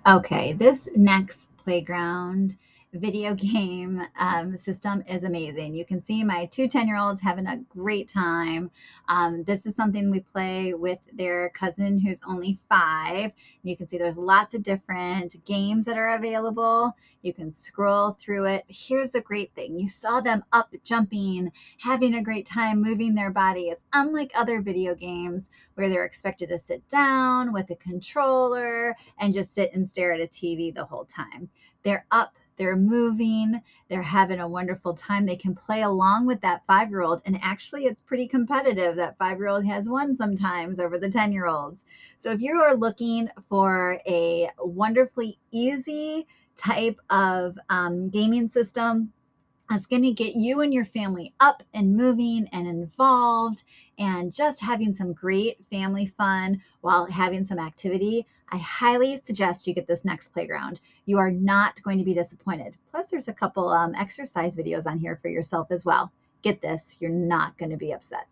Okay, this Nex Playground video game system is amazing. You can see my two 10-year-olds having a great time. This is something we play with their cousin who's only 5. You can see there's lots of different games that are available. You can scroll through it. Here's the great thing. You saw them up jumping, having a great time, moving their body. It's unlike other video games where they're expected to sit down with a controller and just sit and stare at a TV the whole time. They're up, they're moving, they're having a wonderful time. They can play along with that 5-year-old. And actually, it's pretty competitive. That 5-year-old has won sometimes over the 10-year-olds. So if you are looking for a wonderfully easy type of gaming system, that's going to get you and your family up and moving and involved and just having some great family fun while having some activity. I highly suggest you get this Next Playground. You are not going to be disappointed. Plus, there's a couple exercise videos on here for yourself as well. Get this, you're not going to be upset.